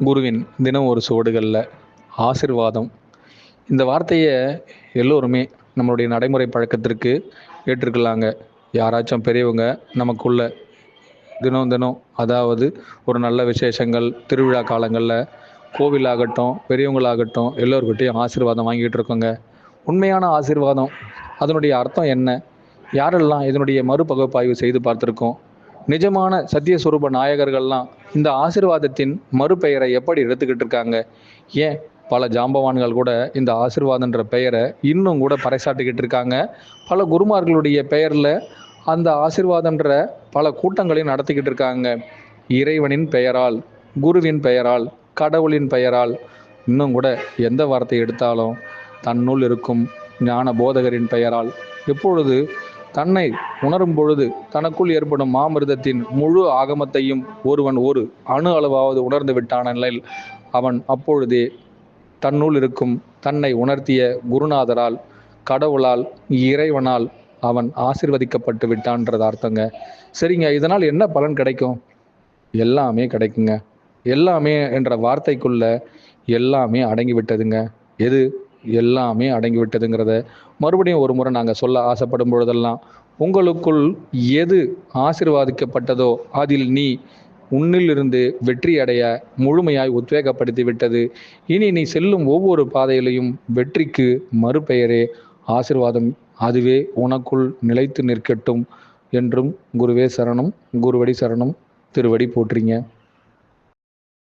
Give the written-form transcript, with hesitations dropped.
குருவின் தினம் ஒரு சுவடுகளில் ஆசிர்வாதம் இந்த வார்த்தையை எல்லோருமே நம்மளுடைய நடைமுறை பழக்கத்திற்கு ஏற்றுக்கலாங்க. யாராச்சும் பெரியவங்க நமக்குள்ள தினம் தினம் அதாவது ஒரு நல்ல விசேஷங்கள் திருவிழா காலங்களில் கோவிலாகட்டும் பெரியவங்களாகட்டும் எல்லோருக்கிட்டையும் ஆசீர்வாதம் வாங்கிட்டு இருக்கோங்க. உண்மையான ஆசீர்வாதம் அதனுடைய அர்த்தம் என்ன? யாரெல்லாம் இதனுடைய மறுபகுப்பாய்வு செய்து பார்த்துருக்கோம்? நிஜமான சத்தியஸ்வரூப நாயகர்கள்லாம் இந்த ஆசீர்வாதத்தின் மறுபெயரை எப்படி எடுத்துக்கிட்டு இருக்காங்க? ஏன் பல ஜாம்பவான்கள் கூட இந்த ஆசீர்வாதன்ற பெயரை இன்னும் கூட பறைசாட்டிக்கிட்டு இருக்காங்க. பல குருமார்களுடைய பெயரில் அந்த ஆசீர்வாதன்ற பல கூட்டங்களையும் நடத்திக்கிட்டு இருக்காங்க. இறைவனின் பெயரால், குருவின் பெயரால், கடவுளின் பெயரால், இன்னும் கூட எந்த வார்த்தை எடுத்தாலும் தன்னுள் இருக்கும் ஞான போதகரின் பெயரால், எப்பொழுது தன்னை உணரும் பொழுது தனக்குள் ஏற்படும் மாமிருதத்தின் முழு ஆகமத்தையும் ஒருவன் ஒரு அணு அளவாவது உணர்ந்து விட்டான நிலையில் அவன் அப்பொழுதே தன்னுள் இருக்கும் தன்னை உணர்த்திய குருநாதரால், கடவுளால், இறைவனால் அவன் ஆசீர்வதிக்கப்பட்டு விட்டான்றது அர்த்தங்க. சரிங்க, இதனால் என்ன பலன் கிடைக்கும்? எல்லாமே கிடைக்குங்க. எல்லாமே என்ற வார்த்தைக்குள்ள எல்லாமே அடங்கி விட்டதுங்க. எது எல்லாமே அடங்கி விட்டதுங்கிறத மறுபடியும் ஒரு முறை நாங்கள் சொல்ல ஆசைப்படும் பொழுதெல்லாம், உங்களுக்குள் எது ஆசீர்வாதிக்கப்பட்டதோ அதில் நீ உன்னிலிருந்து வெற்றி அடைய முழுமையாய் உத்வேகப்படுத்தி விட்டது. இனி நீ செல்லும் ஒவ்வொரு பாதையிலையும் வெற்றிக்கு மறுபெயரே ஆசீர்வாதம். அதுவே உனக்குள் நிலைத்து நிற்கட்டும் என்றும். குருவே சரணம், குருவடி சரணம், திருவடி போற்றிங்க.